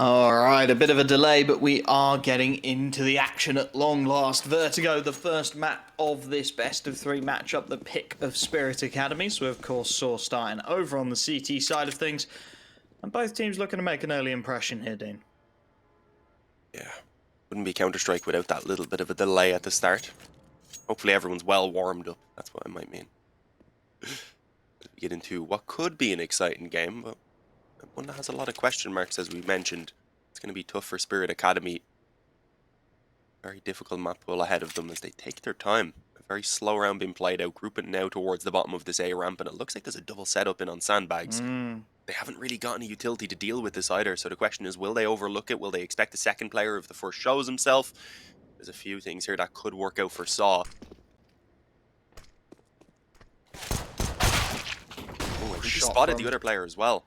Alright, a bit of a delay, but we are getting into the action at long last. Vertigo, the first map of this best of three matchup, the pick of Spirit Academy. So, of course, sAw starting over on the CT side of things. And both teams looking to make an early impression here, Dean. Yeah, wouldn't be Counter-Strike without that little bit of a delay at the start. Hopefully everyone's well warmed up, that's what I might mean. We get into what could be an exciting game, but one that has a lot of question marks, as we mentioned. It's going to be tough for Spirit Academy. Very difficult map pool ahead of them as they take their time. A very slow round being played out, grouping now towards the bottom of this A ramp, and it looks like there's a double setup in on sandbags. They haven't really got any utility to deal with this either, so the question is, will they overlook it? Will they expect the second player if the first shows himself? There's a few things here that could work out for sAw. Oh, I think he spotted the other player as well.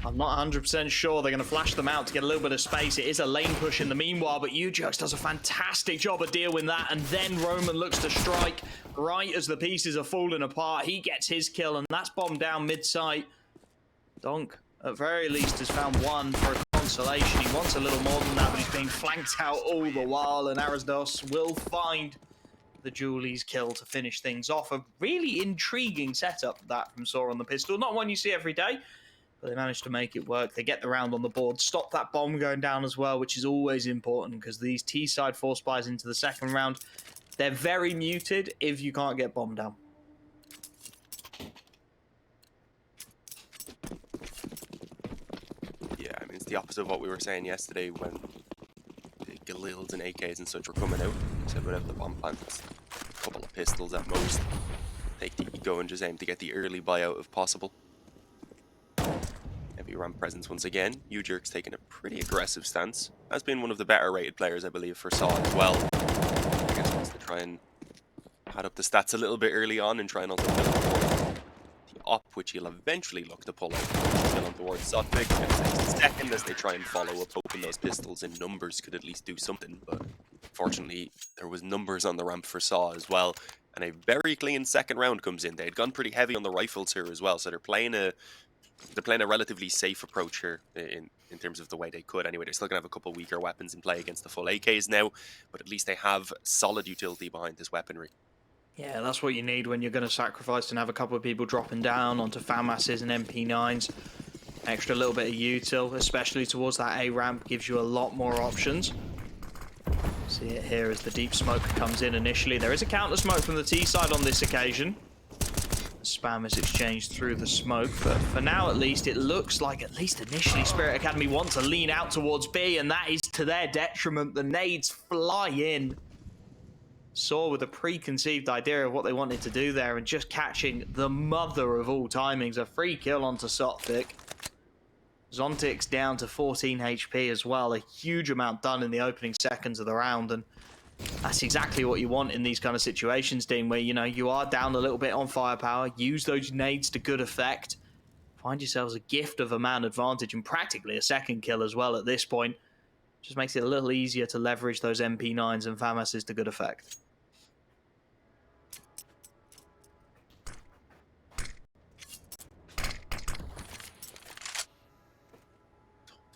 I'm not 100% sure. They're going to flash them out to get a little bit of space. It is a lane push in the meanwhile, but Ujux does a fantastic job of dealing with that, and then Roman looks to strike right as the pieces are falling apart. He gets his kill, and that's bombed down mid-site. Donk, at very least, has found one for a consolation. He wants a little more than that, but he's being flanked out all the while, and Arazdos will find the Julie's kill to finish things off. A really intriguing setup, that from sAw on the pistol. Not one you see every day, but they managed to make it work. They get the round on the board, stop that bomb going down as well, which is always important, because these T-side force buys into the second round, they're very muted if you can't get bomb down. It's the opposite of what we were saying yesterday when the Galils and AKs and such were coming out. We said without the bomb plants, a couple of pistols at most. Take the ego and just aim to get the early buyout if possible. Heavy ramp presence once again. Ujux taking a pretty aggressive stance. Has been one of the better rated players, I believe, for sAw as well. I guess wants to try and pad up the stats a little bit early on and try and also build the op, which he'll eventually look to pull out. Still on towards Sotvic. It's going to take a second as they try and follow up, hoping those pistols in numbers could at least do something. But fortunately, there was numbers on the ramp for sAw as well. And a very clean second round comes in. They had gone pretty heavy on the rifles here as well, so they're playing a relatively safe approach here in terms of the way they could. Anyway, they're still going to have a couple weaker weapons in play against the full AKs now, but at least they have solid utility behind this weaponry. Yeah, that's what you need when you're going to sacrifice and have a couple of people dropping down onto FAMASs and MP9s. Extra little bit of util, especially towards that A ramp, gives you a lot more options. See it here as the deep smoke comes in initially. There is a counter smoke from the T side on this occasion. Spam is exchanged through the smoke, but for now at least, it looks like at least initially Spirit Academy want to lean out towards B, and that is to their detriment. The nades fly in. sAw with a preconceived idea of what they wanted to do there, and just catching the mother of all timings. A free kill onto Sotvic. Zontic's down to 14 HP as well. A huge amount done in the opening seconds of the round, and that's exactly what you want in these kind of situations, Dean, where, you know, you are down a little bit on firepower. Use those nades to good effect. Find yourselves a gift of a man advantage and practically a second kill as well at this point. Just makes it a little easier to leverage those MP9s and FAMASs to good effect.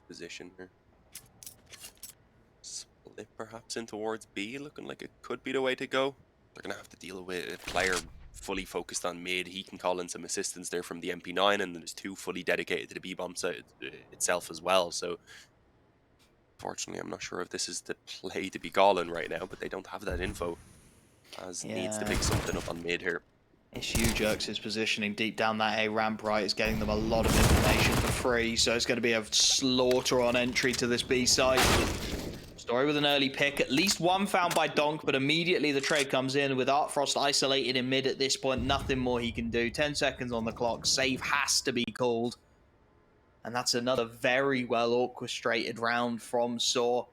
Position here. Split perhaps in towards B, looking like it could be the way to go. They're going to have to deal with a player fully focused on mid. He can call in some assistance there from the MP9, and there's two fully dedicated to the B-bomb site itself as well. So, fortunately, I'm not sure if this is the play to be calling right now, but they don't have that info. As needs to pick something up on mid here. It's Ujux positioning deep down that A ramp, right? It's getting them a lot of information for free, so it's going to be a slaughter on entry to this B site. Story with an early pick, at least one found by Donk, but immediately the trade comes in with Artfrost isolated in mid at this point. Nothing more he can do. 10 seconds on the clock. Save has to be called. And that's another very well orchestrated round from sAw.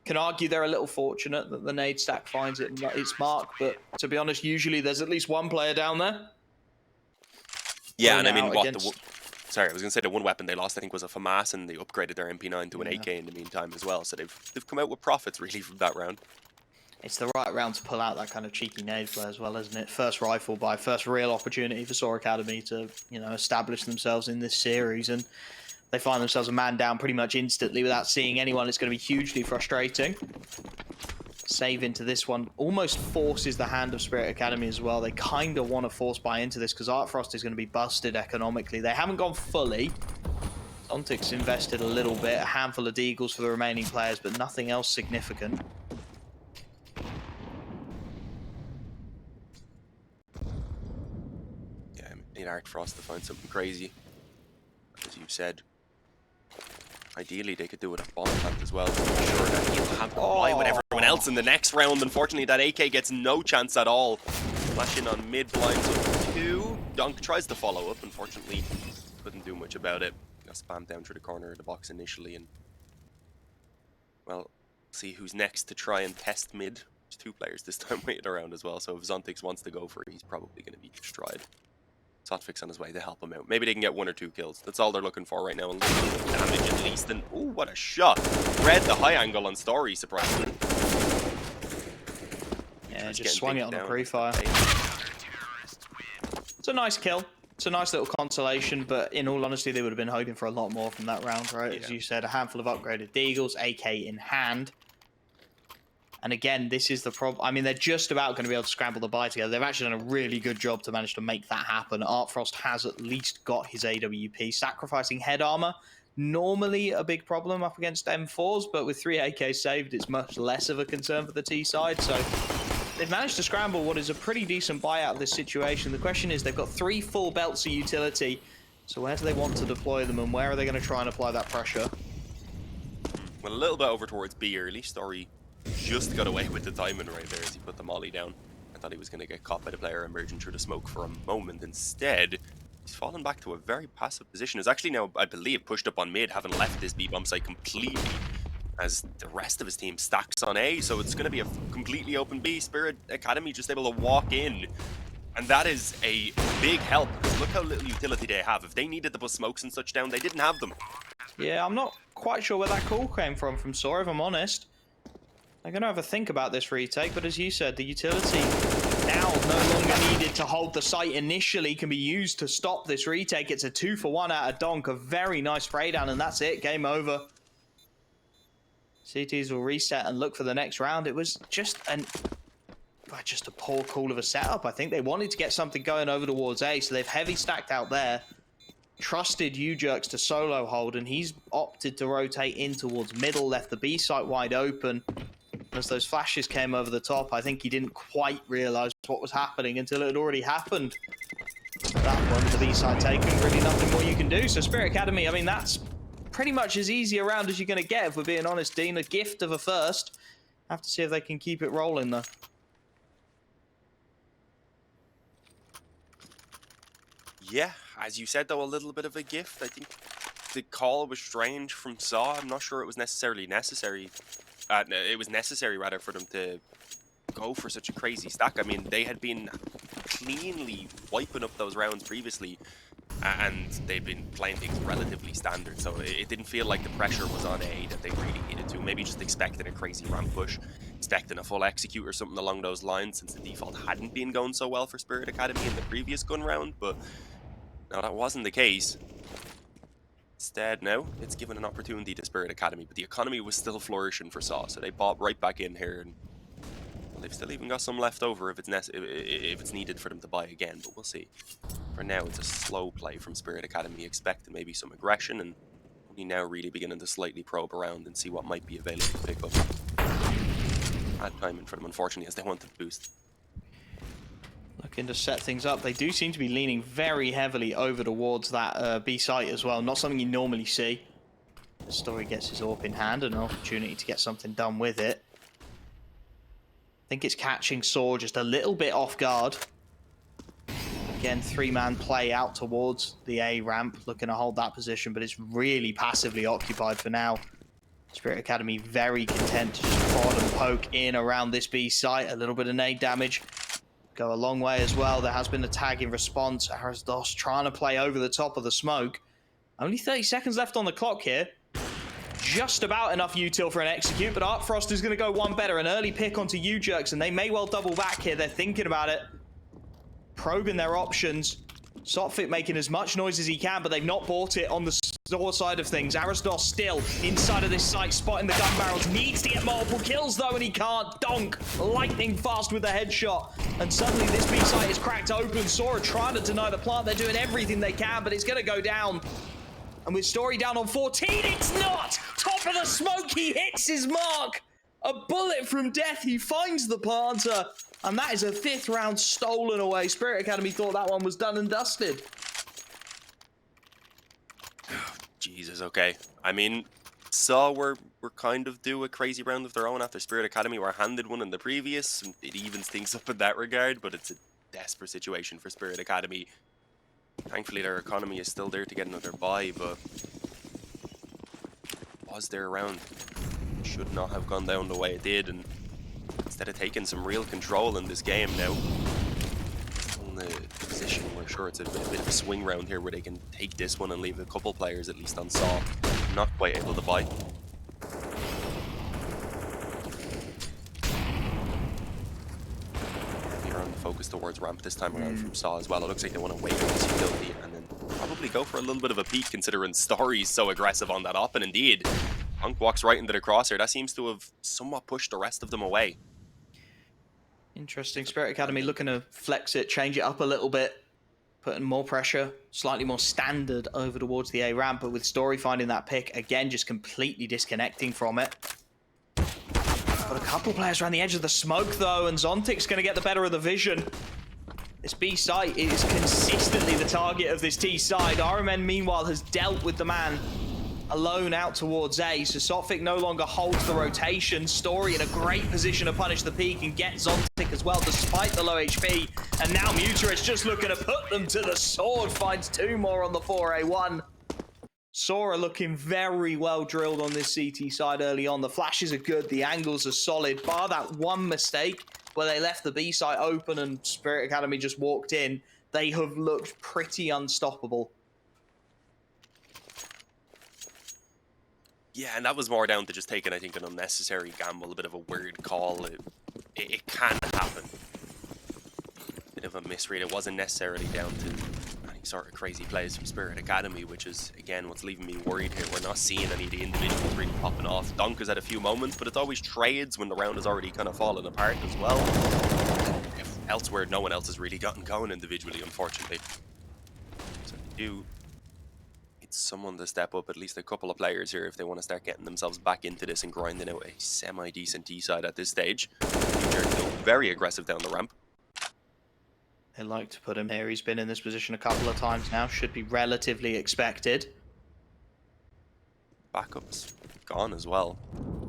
Can argue they're a little fortunate that the nade stack finds its mark, but to be honest, usually there's at least one player down there. Yeah, and I mean, sorry, I was going to say the one weapon they lost, I think, was a FAMAS, and they upgraded their MP9 to an AK in the meantime as well. So they've come out with profits, really, from that round. It's the right round to pull out that kind of cheeky nade play as well, isn't it? First rifle buy, first real opportunity for sAw Academy to, you know, establish themselves in this series. And they find themselves a man down pretty much instantly without seeing anyone. It's going to be hugely frustrating. Save into this one almost forces the hand of Spirit Academy as well. They kind of want to force buy into this because Artfrost is going to be busted economically. They haven't gone fully. Ontic's invested a little bit, a handful of deagles for the remaining players, but nothing else significant. Yeah, I need Artfrost to find something crazy, as you said. Ideally, they could do it at bomb plant as well. I'm sure that he'll have to buy with everyone else in the next round. Unfortunately, that AK gets no chance at all. Flash in on mid, blinds up 2. Donk tries to follow up. Unfortunately, couldn't do much about it. Got spammed down through the corner of the box initially, and well, see who's next to try and test mid. There's 2 players this time waiting around as well. So if Zontix wants to go for it, he's probably going to be destroyed. Sotfix on his way to help him out. Maybe they can get 1 or 2 kills. That's all they're looking for right now. A little bit of damage at least. And ooh, what a shot! Read the high angle on Story, surprisingly. Yeah, just swung it on the pre-fire. It's a nice kill. It's a nice little consolation, but in all honesty, they would have been hoping for a lot more from that round, right? Yeah. As you said, a handful of upgraded deagles, AK in hand. And again, this is the problem. I mean, they're just about going to be able to scramble the buy together. They've actually done a really good job to manage to make that happen. Artfrost has at least got his AWP. Sacrificing head armor, normally a big problem up against M4s, but with 3 AK saved, it's much less of a concern for the T side. So they've managed to scramble what is a pretty decent buy out of this situation. The question is, they've got 3 full belts of utility. So where do they want to deploy them, and where are they going to try and apply that pressure? Well, a little bit over towards B early. Story just got away with the timing right there as he put the molly down. I thought he was going to get caught by the player emerging through the smoke for a moment. Instead, he's fallen back to a very passive position. He's actually now, I believe, pushed up on mid, having left this B bomb site completely, as the rest of his team stacks on A. So it's going to be a completely open B. Spirit Academy just able to walk in. And that is a big help, because look how little utility they have. If they needed to put smokes and such down, they didn't have them. Yeah, I'm not quite sure where that call came from sAw, if I'm honest. They're going to have a think about this retake, but as you said, the utility now no longer needed to hold the site initially can be used to stop this retake. It's a 2-for-1 out of Donk, a very nice spray down, and that's it, game over. CTs will reset and look for the next round. It was just a poor call of a setup. I think they wanted to get something going over towards A, so they've heavy stacked out there. Trusted UJerks to solo hold, and he's opted to rotate in towards middle, left the B site wide open. As those flashes came over the top, I think he didn't quite realize what was happening until it had already happened. That one, the B side taken, really nothing more you can do. So Spirit Academy, I mean, that's pretty much as easy a round as you're going to get, if we're being honest, Dean. A gift of a first. Have to see if they can keep it rolling, though. Yeah, as you said, though, a little bit of a gift. I think the call was strange from sAw. I'm not sure it was necessarily necessary. It was necessary, rather, for them to go for such a crazy stack. I mean, they had been cleanly wiping up those rounds previously, and they'd been playing things relatively standard, so it didn't feel like the pressure was on A that they really needed to. Maybe just expecting a crazy ramp push, expecting a full execute or something along those lines, since the default hadn't been going so well for Spirit Academy in the previous gun round, but no, that wasn't the case. Instead, now, it's given an opportunity to Spirit Academy, but the economy was still flourishing for sAw, so they bought right back in here, and well, they've still even got some left over if it's needed for them to buy again, but we'll see. For now, it's a slow play from Spirit Academy, expecting maybe some aggression, and only now really beginning to slightly probe around and see what might be available to pick up. Bad timing for them, unfortunately, as they wanted to boost. Looking to set things up. They do seem to be leaning very heavily over towards that B site as well. Not something you normally see. Story gets his AWP in hand, and an opportunity to get something done with it. I think it's catching sAw just a little bit off guard. Again, 3-man play out towards the A ramp, looking to hold that position, but it's really passively occupied for now. Spirit Academy very content to just prod and poke in around this B site. A little bit of nade damage. Go a long way as well. There has been a tag in response. Arazdos trying to play over the top of the smoke. Only 30 seconds left on the clock here. Just about enough util for an execute, but Artfrost is going to go one better. An early pick onto UJerks, and they may well double back here. They're thinking about it. Probing their options. Sotfik making as much noise as he can, but they've not bought it on the Sore side of things. Arasdos still inside of this site, spotting the gun barrels. Needs to get multiple kills though, and he can't. Donk lightning fast with the headshot, and suddenly this B site is cracked open. Sora trying to deny the plant. They're doing everything they can, but it's going to go down. And with Story down on 14, it's not! Top of the smoke, he hits his mark! A bullet from death, he finds the planter. And that is a 5th round stolen away. Spirit Academy thought that one was done and dusted. Jesus, okay. I mean, sAw were kind of due a crazy round of their own after Spirit Academy were handed one in the previous. And it evens things up in that regard, but it's a desperate situation for Spirit Academy. Thankfully, their economy is still there to get another buy, but was there around? Should not have gone down the way it did, and instead of taking some real control in this game now, in the position where sure it's a bit of a swing round here where they can take this one and leave a couple players at least on sAw, not quite able to buy. Focus towards ramp this time around from sAw as well. It looks like they want to wait for this utility and then probably go for a little bit of a peek considering Story's so aggressive on that op, and indeed Hunk walks right into the crosshair. That seems to have somewhat pushed the rest of them away. Interesting. Spirit Academy looking to flex it, change it up a little bit, putting more pressure, slightly more standard over towards the A ramp, but with Story finding that pick, again just completely disconnecting from it. Got a couple of players around the edge of the smoke, though, and Zontic's going to get the better of the vision. This B site is consistently the target of this T side. RMN, meanwhile, has dealt with the man alone out towards A, so Sotfik no longer holds the rotation. Story in a great position to punish the peak and get Zontic as well, despite the low HP. And now Muta is just looking to put them to the sword, finds 2 more on the 4A1. Sora looking very well drilled on this CT side early on. The flashes are good, the angles are solid, bar that one mistake where they left the B site open and Spirit Academy just walked in. They have looked pretty unstoppable. Yeah, and that was more down to just taking, I think, an unnecessary gamble, a bit of a weird call. It can happen. Bit of a misread. It wasn't necessarily down to any sort of crazy plays from Spirit Academy, which is, again, what's leaving me worried here. We're not seeing any of the individuals really popping off. Donk has had a few moments, but it's always trades when the round has already kind of fallen apart as well. If elsewhere, no one else has really gotten going individually, unfortunately. So they do need someone to step up, at least a couple of players here, if they want to start getting themselves back into this and grinding out a semi-decent T-side at this stage. They're very aggressive down the ramp. They like to put him here. He's been in this position a couple of times now. Should be relatively expected. Backups gone as well.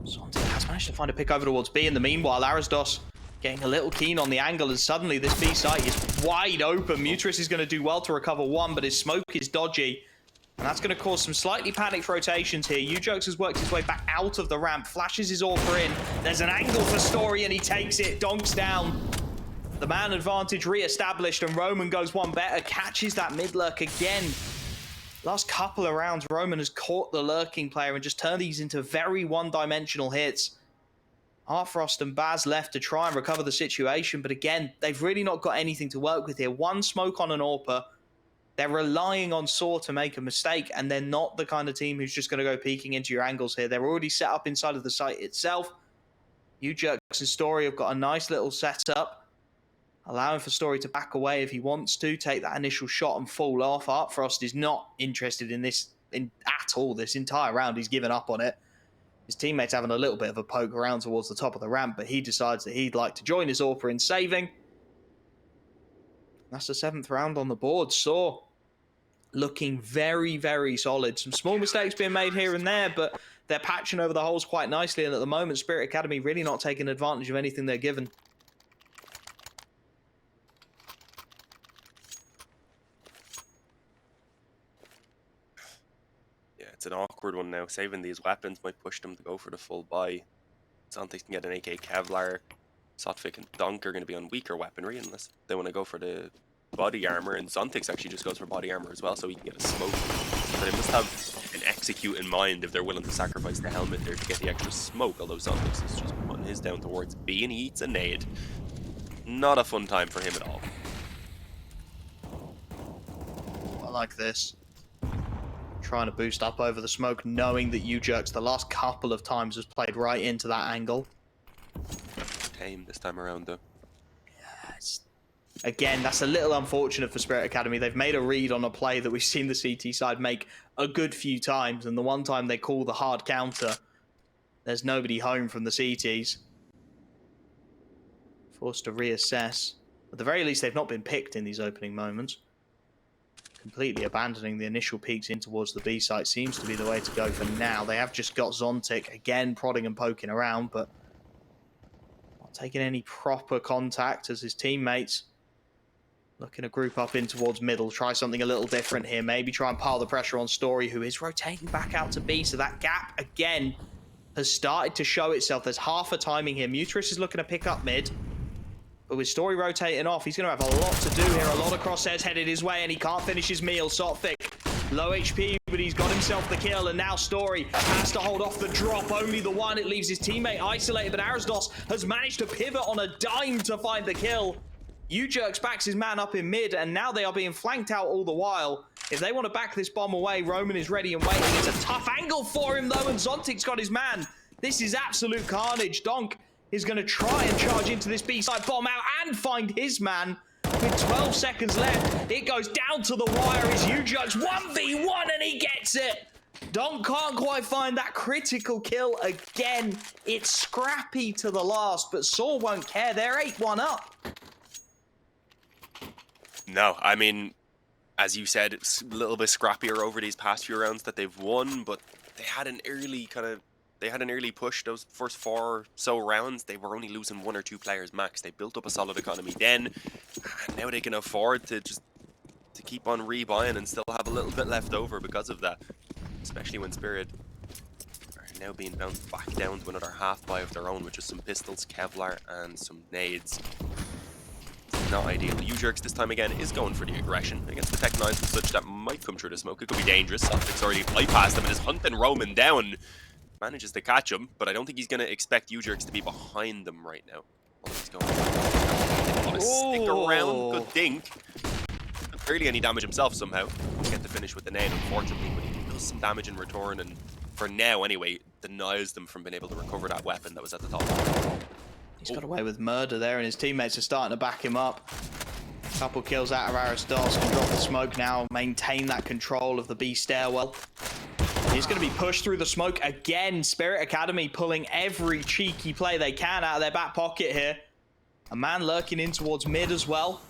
Zontic has managed to find a pick over towards B. In the meanwhile, Arasdos getting a little keen on the angle, and suddenly this B site is wide open. Mutris is going to do well to recover one, but his smoke is dodgy. And that's going to cause some slightly panicked rotations here. Ujokes has worked his way back out of the ramp, flashes his AWP in. There's an angle for Story, and he takes it. Donks down. The man advantage re-established, and Roman goes one better, catches that mid lurk again. Last couple of rounds, Roman has caught the lurking player and just turned these into very one-dimensional hits. Artfrost and Baz left to try and recover the situation, but again, they've really not got anything to work with here. One smoke on an AWPer. They're relying on sAw to make a mistake, and they're not the kind of team who's just going to go peeking into your angles here. They're already set up inside of the site itself. Ujokes and Story have got a nice little setup, allowing for Story to back away if he wants to, take that initial shot and fall off. Artfrost is not interested in this at all. This entire round, he's given up on it. His teammate's having a little bit of a poke around towards the top of the ramp, but he decides that he'd like to join his AWPer in saving. That's the 7th round on the board. sAw looking very, very solid. Some small mistakes being made here and there, but they're patching over the holes quite nicely, and at the moment, Spirit Academy really not taking advantage of anything they're given. It's an awkward one now. Saving these weapons might push them to go for the full buy. Zontic can get an AK Kevlar. Sotfik and Donk are going to be on weaker weaponry unless they want to go for the body armor. And Zontic actually just goes for body armor as well, so he can get a smoke. But they must have an execute in mind if they're willing to sacrifice the helmet there to get the extra smoke. Although Zontic is just putting his down towards B, and he eats a nade. Not a fun time for him at all. I like this. trying to boost up over the smoke, knowing that U-Jerks the last couple of times has played right into that angle. Tame this time around, though. Again, that's a little unfortunate for Spirit Academy. They've made a read on a play that we've seen the CT side make a good few times, and the one time they call the hard counter, there's nobody home from the CTs. Forced to reassess. At the very least, they've not been picked in these opening moments. Completely abandoning the initial peeks in towards the B site seems to be the way to go for now. They have just got Zontic, again, prodding and poking around, but not taking any proper contact as his teammates looking to group up in towards middle, try something a little different here. Maybe try and pile the pressure on Story, who is rotating back out to B. So that gap, again, has started to show itself. There's half a timing here. Mutrus is looking to pick up mid. But with Story rotating off, he's going to have a lot to do here. A lot of crosshairs headed his way, and he can't finish his meal. Sothic, low HP, but he's got himself the kill, and now Story has to hold off the drop. Only the one. It leaves his teammate isolated, but Arisdos has managed to pivot on a dime to find the kill. U-Jerks backs his man up in mid, and now they are being flanked out all the while. If they want to back this bomb away, Roman is ready and waiting. It's a tough angle for him, though, and Zontic's got his man. This is absolute carnage. Donk is going to try and charge into this B-side bomb out and find his man. With 12 seconds left, it goes down to the wire. Is U-Jerks 1v1, and he gets it. Donk can't quite find that critical kill again. It's scrappy to the last, but sAw won't care. They're 8-1 up. No, I mean, as you said, it's a little bit scrappier over these past few rounds that they've won, but they had an early push. Those first 4 or so rounds, they were only losing 1 or 2 players max. They built up a solid economy then, and now they can afford to keep on rebuying and still have a little bit left over because of that. Especially when Spirit are now being bounced back down to another half buy of their own, with just some pistols, Kevlar, and some nades. Not ideal. U-Jerks this time again is going for the aggression against the Tech 9s and such that might come through the smoke. It could be dangerous. Sophic's already bypassed him and is hunting Roman down. Manages to catch him, but I don't think he's going to expect U-Jerks to be behind them right now. Oh, he's going to stick around. Good dink. Barely any damage himself somehow. Get the finish with the nade, unfortunately, but he does some damage in return, and for now anyway, denies them from being able to recover that weapon that was at the top. He's got away with murder there, and his teammates are starting to back him up. Couple kills out of Aristos, can drop the smoke now, maintain that control of the B stairwell. He's going to be pushed through the smoke again. Spirit Academy pulling every cheeky play they can out of their back pocket here. A man lurking in towards mid as well.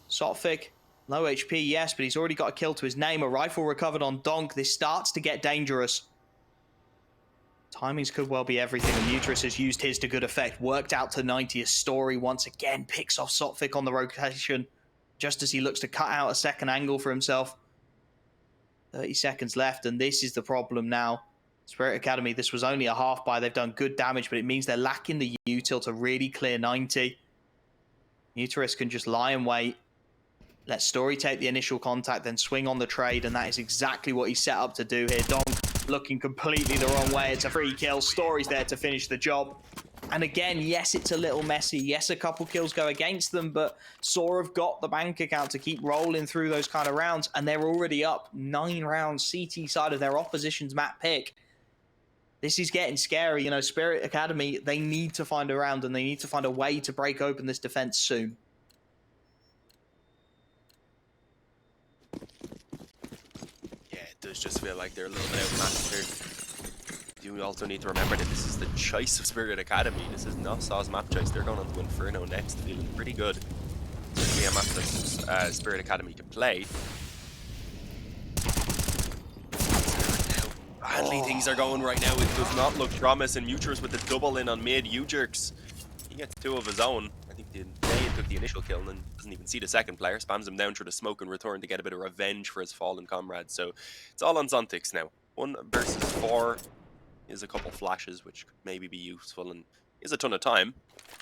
Sotfic, low HP, yes, but he's already got a kill to his name. A rifle recovered on Donk. This starts to get dangerous. Timings could well be everything, and Mutrus has used his to good effect. Worked out to 90. A Story once again picks off Sotfic on the rotation, just as he looks to cut out a second angle for himself. 30 seconds left, and this is the problem now. Spirit Academy, this was only a half buy. They've done good damage, but it means they're lacking the util to really clear 90. Mutrus can just lie and wait. Let Story take the initial contact, then swing on the trade, and that is exactly what he's set up to do here. Donk looking completely the wrong way. It's a free kill. Story's there to finish the job. And again, yes, it's a little messy. Yes, a couple kills go against them, but sAw have got the bank account to keep rolling through those kind of rounds, and they're already up 9 rounds CT side of their opposition's map pick. This is getting scary. You know, Spirit Academy, they need to find a round, and they need to find a way to break open this defense soon. It does just feel like they're a little bit outmatched here. You also need to remember that this is the choice of Spirit Academy. This is not sAw's map choice. They're going on to Inferno next, feeling pretty good. Certainly a map that Spirit Academy can play. Badly things are going right now. It does not look promising. Mutrus with the double in on mid. U-Jerks, he gets 2 of his own. I think Dane took the initial kill and then doesn't even see the second player. Spams him down through the smoke in return to get a bit of revenge for his fallen comrades. So it's all on Zontix now. 1 versus 4 is a couple flashes, which could maybe be useful and is a ton of time.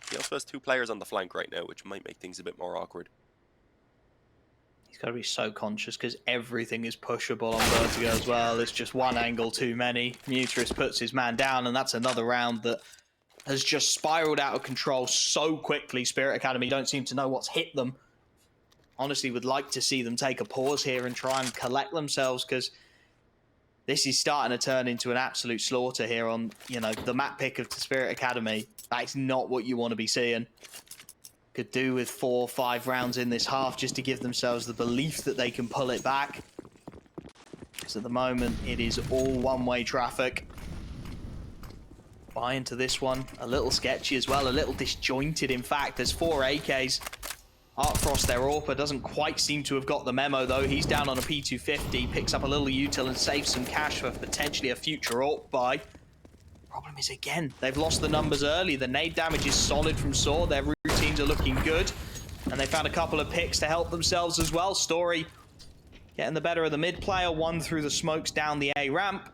He also has 2 players on the flank right now, which might make things a bit more awkward. He's got to be so conscious because everything is pushable on Vertigo as well. It's just one angle too many. Mutrus puts his man down, and that's another round that has just spiraled out of control so quickly. Spirit Academy don't seem to know what's hit them. Honestly, would like to see them take a pause here and try and collect themselves, because This is starting to turn into an absolute slaughter here on, you know, the map pick of the Spirit Academy. That's not what you want to be seeing. Could do with 4 or 5 rounds in this half just to give themselves the belief that they can pull it back. Because at the moment, it is all one-way traffic. Buy into this one. A little sketchy as well. A little disjointed, in fact. There's 4 AKs. Artfrost, their AWPer, doesn't quite seem to have got the memo, though. He's down on a P250, picks up a little util and saves some cash for potentially a future AWP buy. Problem is, again, they've lost the numbers early. The nade damage is solid from sAw. Their routines are looking good. And they found a couple of picks to help themselves as well. Story getting the better of the mid player. One through the smokes down the A ramp.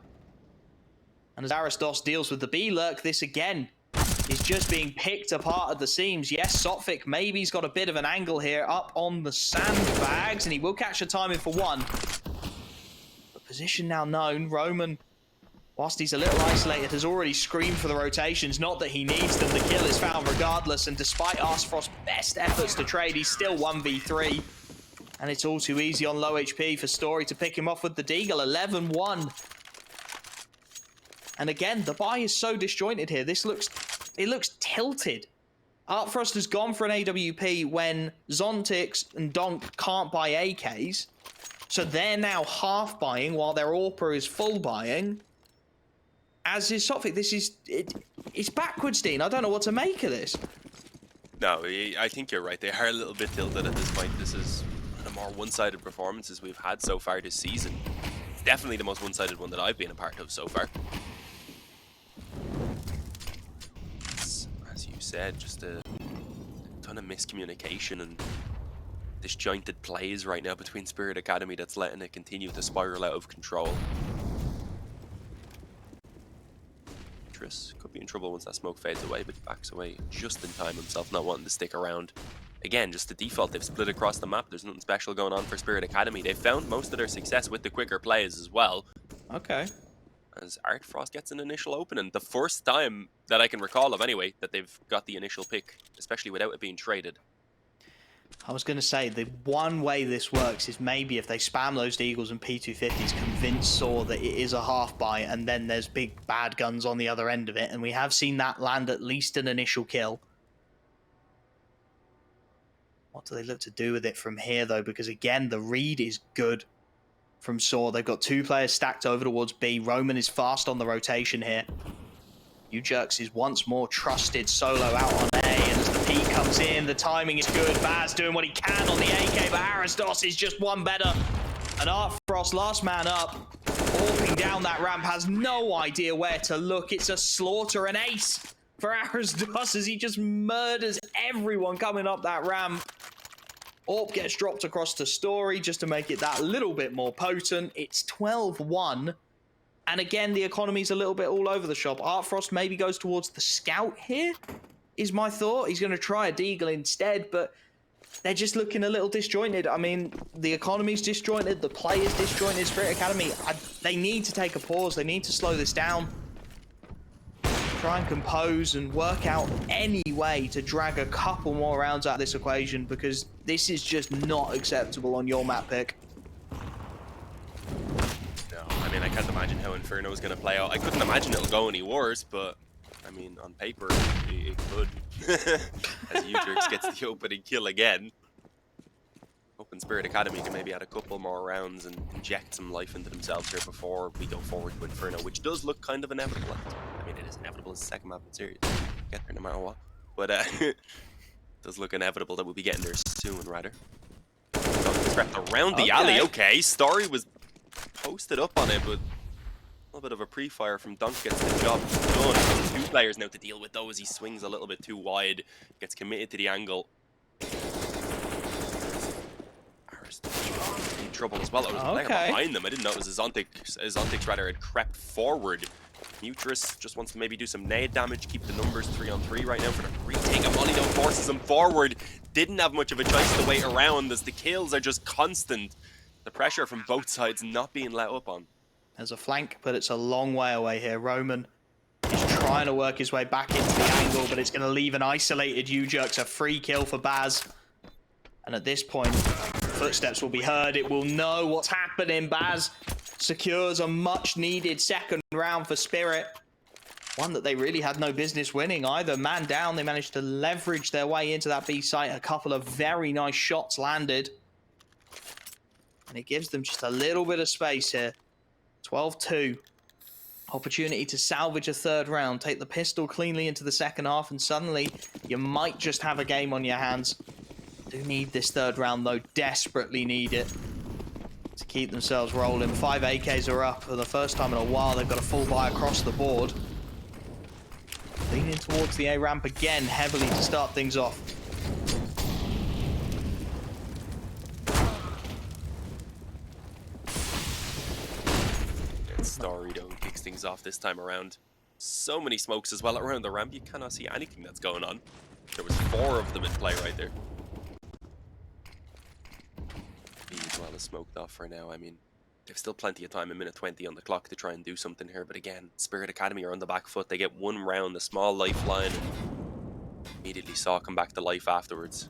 And as Aristos deals with the B lurk, this again is just being picked apart at the seams. Yes, Sotfik maybe he's got a bit of an angle here up on the sandbags, and he will catch a timing for one. But position now known. Roman, whilst he's a little isolated, has already screamed for the rotations. Not that he needs them. The kill is found regardless, and despite Artfrost's best efforts to trade, he's still 1v3. And it's all too easy on low HP for Story to pick him off with the Deagle. 11-1. And again, the buy is so disjointed here. It looks tilted. Artfrost has gone for an AWP when Zontix and Donk can't buy AKs. So they're now half buying while their AWPer is full buying. As is Sotfik. It's backwards, Dean. I don't know what to make of this. No, I think you're right. They are a little bit tilted at this point. This is one of the more one-sided performances we've had so far this season. It's definitely the most one-sided one that I've been a part of so far. As you said, just a ton of miscommunication and disjointed plays right now between Spirit Academy that's letting it continue to spiral out of control. Tris could be in trouble once that smoke fades away, but he backs away just in time himself, not wanting to stick around. Again, just the default, they've split across the map. There's nothing special going on for Spirit Academy. They've found most of their success with the quicker plays as well. Okay. As Artfrost gets an initial opening. The first time that I can recall of, anyway, that they've got the initial pick, especially without it being traded. I was going to say, the one way this works is maybe if they spam those Deagles and P250s, convince sAw that it is a half buy, and then there's big bad guns on the other end of it. And we have seen that land at least an initial kill. What do they look to do with it from here, though? Because, again, the read is good from sAw. They've got 2 players stacked over towards B. Roman is fast on the rotation here. Ujerks is once more trusted solo out on A, and as the P comes in, the timing is good. Baz doing what he can on the AK, but Aristos is just one better. And Artfrost, last man up, walking down that ramp, has no idea where to look. It's a slaughter, an ace for Aristos as he just murders everyone coming up that ramp. AWP gets dropped across to Story just to make it that little bit more potent. It's 12-1. And again, the economy's a little bit all over the shop. Artfrost maybe goes towards the scout here, is my thought. He's going to try a Deagle instead, but they're just looking a little disjointed. I mean, the economy's disjointed, the player's disjointed. Spirit Academy, they need to take a pause. They need to slow this down. Try and compose and work out any way to drag a couple more rounds out of this equation, because this is just not acceptable on your map pick. I mean, I can't imagine how Inferno is going to play out. I couldn't imagine it'll go any worse, but I mean, on paper, it could. As Ujerks gets the opening kill again. Hoping Spirit Academy can maybe add a couple more rounds and inject some life into themselves here before we go forward to Inferno, which does look kind of inevitable. I mean, it is inevitable. It's the second map in series. Get there no matter what. But it does look inevitable that we'll be getting there soon, rather. Around the alley. Okay, Story was posted up on it, but a little bit of a pre-fire from Dunk gets the job done. 2 players now to deal with, though, as he swings a little bit too wide, gets committed to the angle. In trouble as well. There was a player behind them. I didn't know it was Zontix rather had crept forward. Mutris just wants to maybe do some nade damage, keep the numbers 3-on-3 right now for the retake. Molly don't forces him forward. Didn't have much of a choice to wait around as the kills are just constant. The pressure from both sides not being let up on. There's a flank, but it's a long way away here. Roman is trying to work his way back into the angle, but it's going to leave an isolated Ujerks. A free kill for Baz. And at this point, footsteps will be heard. It will know what's happening. Baz secures a much-needed second round for Spirit. One that they really had no business winning either. Man down, they managed to leverage their way into that B site. A couple of very nice shots landed. And it gives them just a little bit of space here. 12-2. Opportunity to salvage a third round. Take the pistol cleanly into the second half, and suddenly you might just have a game on your hands. Do need this third round, though. Desperately need it to keep themselves rolling. 5 AKs are up for the first time in a while. They've got a full buy across the board. Leaning towards the A ramp again, heavily to start things off. Starito kicks things off this time around. So many smokes as well around the ramp, you cannot see anything that's going on. There was 4 of them in play right there. B as well is smoked off for now. I mean, they've still plenty of time, a minute 20 on the clock to try and do something here. But again, Spirit Academy are on the back foot. They get 1 round, a small lifeline, and immediately saw come back to life afterwards.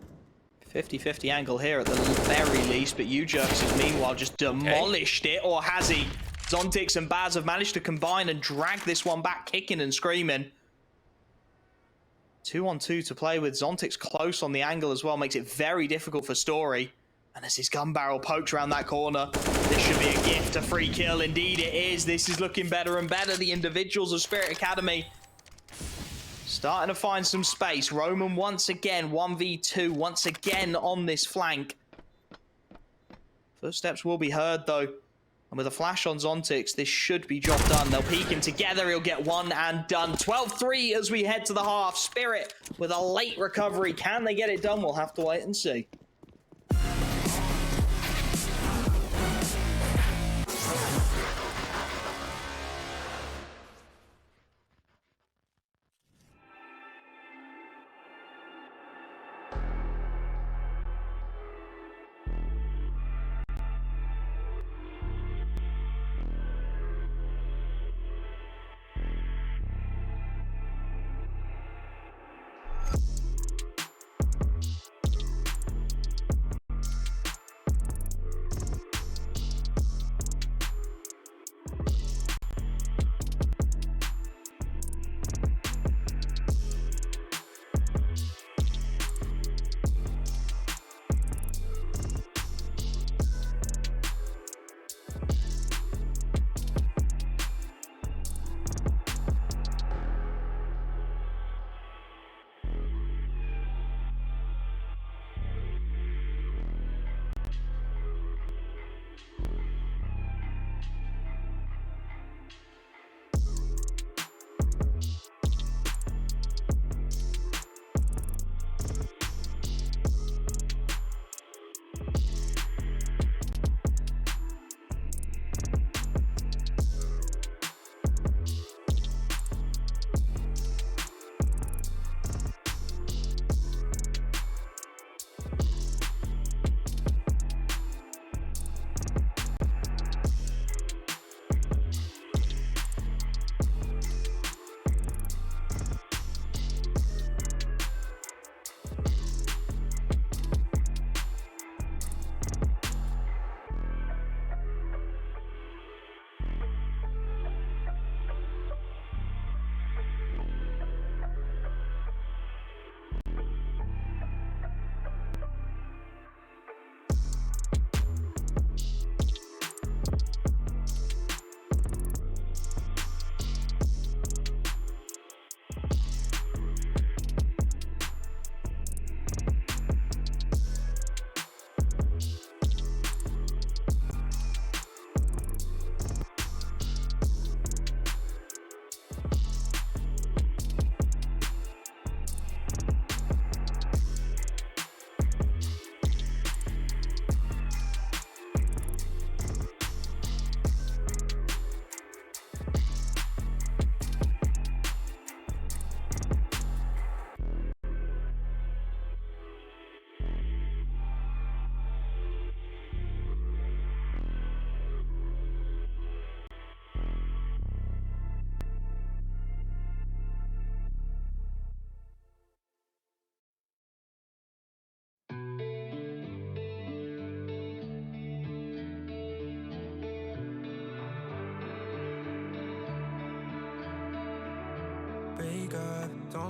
50-50 angle here at the very least, but UJerks has meanwhile just demolished it, or has he? Zontix and Baz have managed to combine and drag this one back, kicking and screaming. 2-on-2 to play with. Zontix close on the angle as well, makes it very difficult for Story. And as his gun barrel pokes around that corner, this should be a gift, a free kill. Indeed it is. This is looking better and better. The individuals of Spirit Academy starting to find some space. Roman once again, 1v2, once again on this flank. First steps will be heard though. And with a flash on Zontix, this should be job done. They'll peek him together. He'll get one and done. 12-3 as we head to the half. Spirit with a late recovery. Can they get it done? We'll have to wait and see.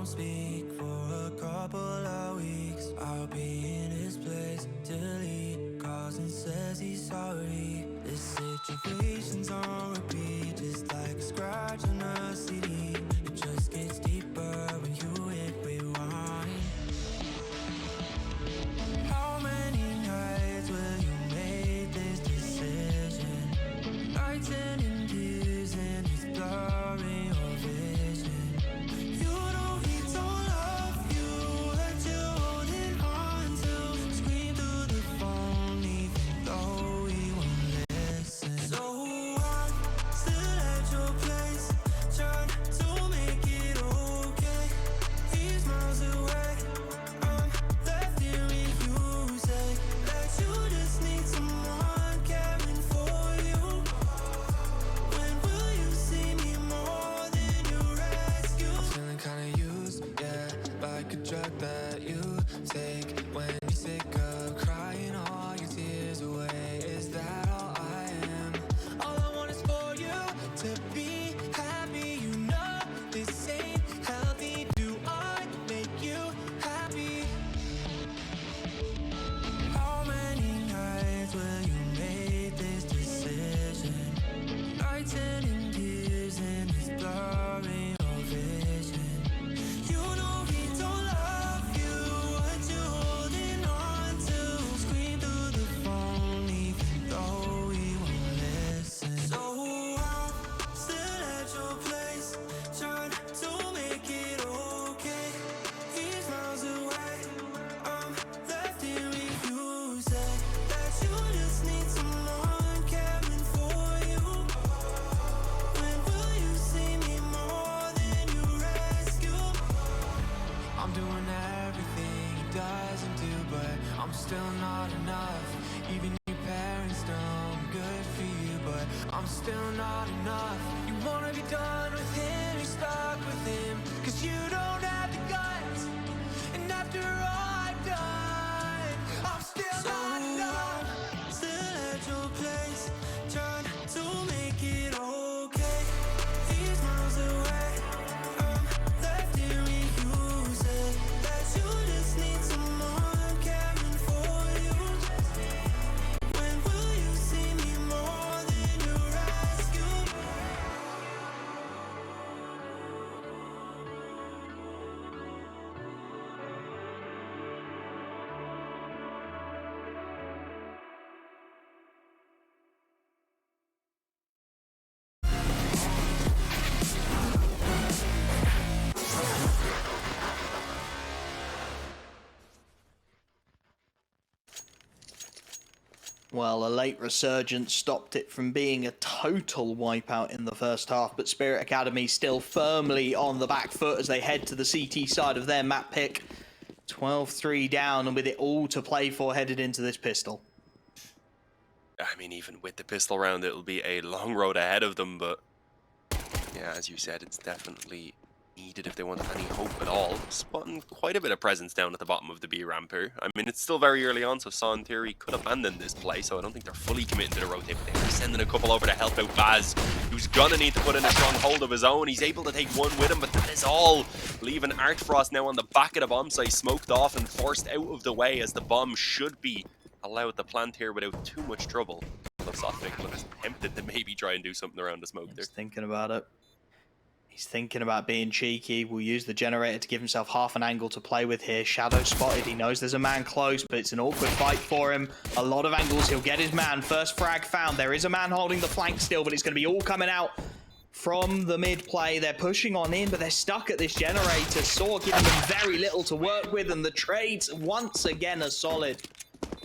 don't speak for a couple of weeks. I'll be in his place till he calls and says he's sorry. This situation's on repeat, just like a scratch on a CD. It just gets deeper when you hit rewind. How many nights will you make this decision? Nights ending tears and it's blurring your vision. You know he don't love you, that you're holding on to. Scream through the phone even though he won't listen. So I'm still at your place, trying to make it okay. He's miles away, I'm left here with you. Say that you just need someone caring for you. When will you see me more than your rescue? I'm feeling kinda used, yeah, like a drug that you take when you're sick of crying all your tears away. Is that all I am? All I want is for you to be happy. You know this ain't healthy. Do I make you happy? How many nights will you make this decision? Nights ending tears and it's blurring your vision. You know he don't love you, what you holding on to. Scream through the phone even though he won't listen. So I'm still at your place, trying to make it okay. He's miles away, I'm left here with you. Say that you just need someone caring for you. When will you see me more than you rescue? I'm doing everything he doesn't do, but I'm still not enough. Even your parents know I'm good for you, but I'm still not enough. You wanna be done with him, you're stuck with him, 'cause you don't have the guts. And after all I've done, I'm still not enough. Still at your place, trying to make it okay. He's miles away, I'm left here with you. Say that you just need someone caring for you. When will you see me more than your rescue? Well, a late resurgence stopped it from being a total wipeout in the first half, but Spirit Academy still firmly on the back foot as they head to the CT side of their map pick. 12-3 down, and with it all to play for headed into this pistol. I mean, even with the pistol round, it'll be a long road ahead of them, but yeah, as you said, it's definitely needed if they want any hope at all. Spotting quite a bit of presence down at the bottom of the B ramp here. I mean, it's still very early on, so sAw in theory could abandon this play, so I don't think they're fully committed to the rotate, but they're sending a couple over to help out Baz, who's gonna need to put in a strong hold of his own. He's able to take one with him, but that is all, leaving Artfrost now on the back of the bomb site, smoked off and forced out of the way, as the bomb should be allowed to plant here without too much trouble. Looks tempted to maybe try and do something around the smoke there. He's thinking about it. He's thinking about being cheeky. Will use the generator to give himself half an angle to play with here. Shadow spotted. He knows there's a man close, but it's an awkward fight for him. A lot of angles. He'll get his man. First frag found. There is a man holding the flank still, but it's going to be all coming out from the mid play. They're pushing on in, but they're stuck at this generator. sAw giving them very little to work with, and the trades once again are solid.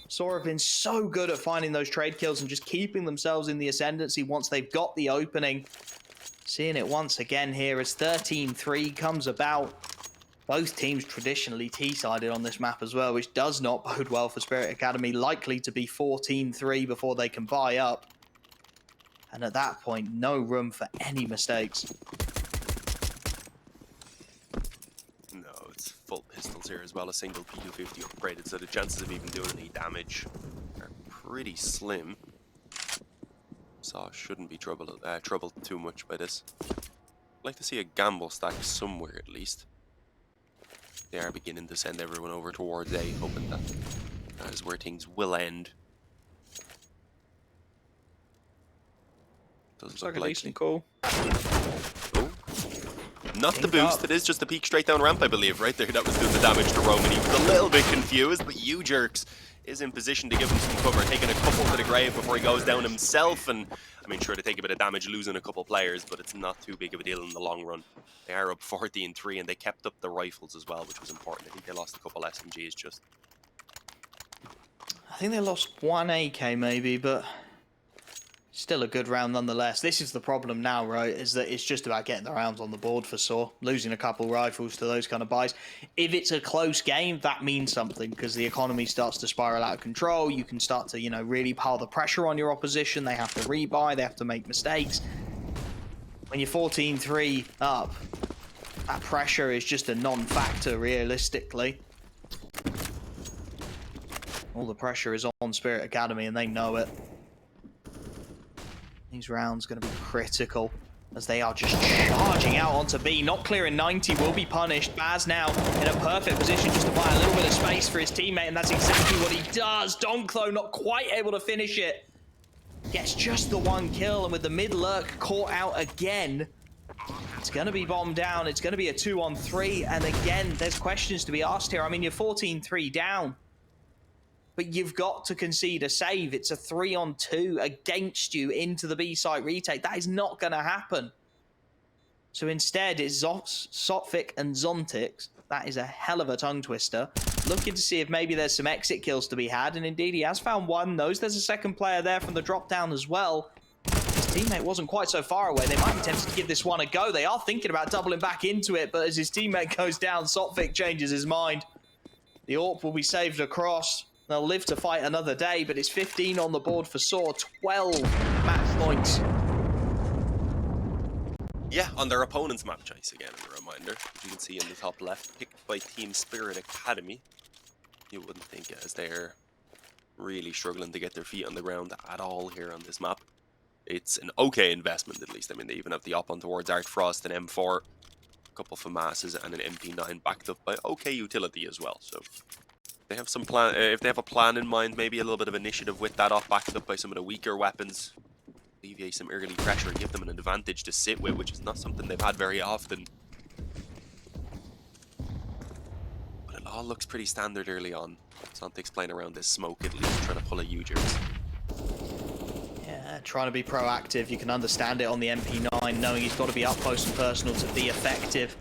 sAw have been so good at finding those trade kills and just keeping themselves in the ascendancy once they've got the opening. Seeing it once again here as 13-3 comes about. Both teams traditionally T-sided on this map as well, which does not bode well for Spirit Academy. Likely to be 14-3 before they can buy up. And at that point, no room for any mistakes. No, it's full pistols here as well, a single P250 upgraded, so the chances of even doing any damage are pretty slim. sAw shouldn't be troubled too much by this. I'd like to see a gamble stack somewhere at least. They are beginning to send everyone over towards A, hoping that that is where things will end. Looks like a decent call. Oh. Not the Think boost, up. it is just a peek straight down ramp, I believe, right there. That was doing the damage to Roman. He was a little bit confused, but U-Jerks is in position to give him some cover, taking a couple to the grave before he goes down himself. And I mean, sure, they take a bit of damage losing a couple players, but it's not too big of a deal in the long run. They are up 14-3, and they kept up the rifles as well, which was important. I think they lost a couple SMGs just. I think they lost one AK maybe, but still a good round nonetheless. This is the problem now, right? Is that it's just about getting the rounds on the board for sAw. Losing a couple rifles to those kind of buys. If it's a close game, that means something because the economy starts to spiral out of control. You can start to, you know, really pile the pressure on your opposition. They have to rebuy. They have to make mistakes. When you're 14-3 up, that pressure is just a non-factor realistically. All the pressure is on Spirit Academy and they know it. These rounds going to be critical as they are just charging out onto B. Not clearing 90 will be punished. Baz now in a perfect position just to buy a little bit of space for his teammate, and that's exactly what he does. Donk, though, not quite able to finish it. Gets just the one kill, and with the mid lurk caught out again, it's going to be bombed down. It's going to be a 2-on-3, and again, there's questions to be asked here. I mean, you're 14-3 down. But you've got to concede a save. It's a 3-on-2 against you into the B site retake. That is not going to happen. So instead, it's Sotfik and Zontix. That is a hell of a tongue twister. Looking to see if maybe there's some exit kills to be had. And indeed, he has found one. Knows there's a second player there from the drop down as well. His teammate wasn't quite so far away. They might be tempted to give this one a go. They are thinking about doubling back into it. But as his teammate goes down, Sotfik changes his mind. The AWP will be saved across. They'll live to fight another day, but it's 15 on the board for sAw, 12 match points. Yeah, on their opponent's map choice again, as a reminder. You can see in the top left, picked by Team Spirit Academy. You wouldn't think as they're really struggling to get their feet on the ground at all here on this map. It's an okay investment, at least. I mean, they even have the op on towards Art Frost, an M4, a couple of FAMASs, and an MP9 backed up by okay utility as well, so... They have some plan. If they have a plan in mind, maybe a little bit of initiative with that off, backed up by some of the weaker weapons, alleviate some early pressure, give them an advantage to sit with, which is not something they've had very often. But it all looks pretty standard early on. Sontik's playing around this smoke at least, trying to pull a U-Jerks. Yeah, trying to be proactive. You can understand it on the MP9, knowing he's got to be up close and personal to be effective.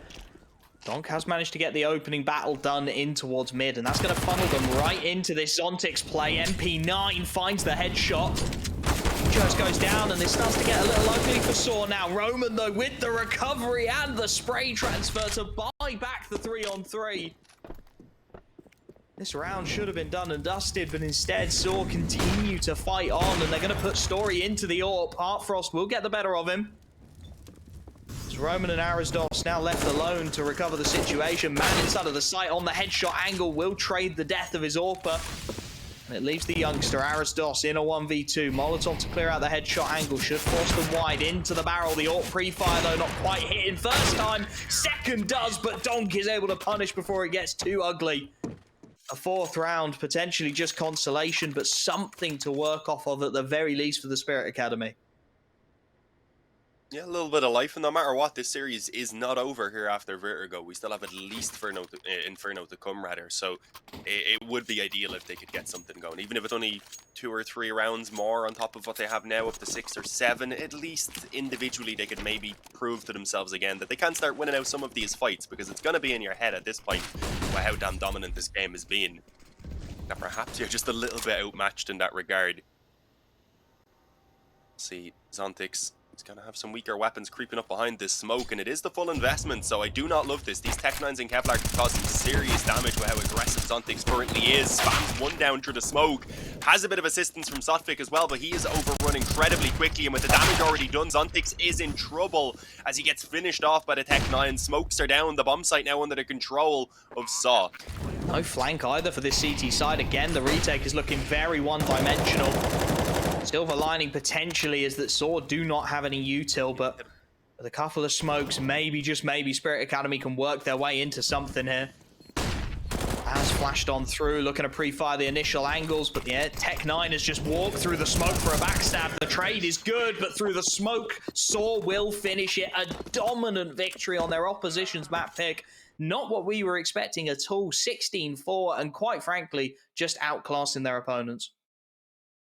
Donk has managed to get the opening battle done in towards mid, and that's going to funnel them right into this Zontix play. MP9 finds the headshot. Just goes down, and this starts to get a little ugly for sAw now. Roman, though, with the recovery and the spray transfer to buy back the 3-on-3. This round should have been done and dusted, but instead sAw continue to fight on, and they're going to put Story into the AWP. Heartfrost will get the better of him. Roman and Arisdos now left alone to recover the situation. Man inside of the site on the headshot angle will trade the death of his AWPer. And it leaves the youngster Arisdos in a 1v2. Molotov to clear out the headshot angle should force them wide into the barrel. The AWP pre-fire though not quite hitting first time. Second does, but Donk is able to punish before it gets too ugly. A fourth round, potentially just consolation, but something to work off of at the very least for the Spirit Academy. Yeah, a little bit of life, and no matter what, this series is not over here after Vertigo. We still have at least Inferno to come, rather, so it would be ideal if they could get something going. Even if it's only 2 or 3 rounds more on top of what they have now, up to 6 or 7, at least individually they could maybe prove to themselves again that they can start winning out some of these fights, because it's going to be in your head at this point by how damn dominant this game has been. That perhaps you're just a little bit outmatched in that regard. See, Zontix... He's going to have some weaker weapons creeping up behind this smoke, and it is the full investment, so I do not love this. These Tech-9s and Kevlar can cause some serious damage with how aggressive Zontix currently is. Spams one down through the smoke. Has a bit of assistance from Sotfik as well, but he is overrun incredibly quickly, and with the damage already done, Zontix is in trouble as he gets finished off by the Tech-9. Smokes are down. The bomb site now under the control of sAw. No flank either for this CT side. Again, the retake is looking very one-dimensional. Silver lining potentially is that sAw do not have any util, but with a couple of smokes, maybe, just maybe, Spirit Academy can work their way into something here. flashed on through, looking to pre-fire the initial angles, but yeah, Tech9 has just walked through the smoke for a backstab. The trade is good, but through the smoke, sAw will finish it. A dominant victory on their opposition's map pick. Not what we were expecting at all. 16-4, and quite frankly, just outclassing their opponents.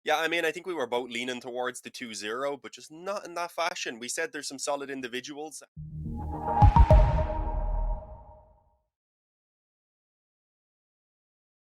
Yeah, I mean, I think we were both leaning towards the 2-0, but just not in that fashion. We said there's some solid individuals.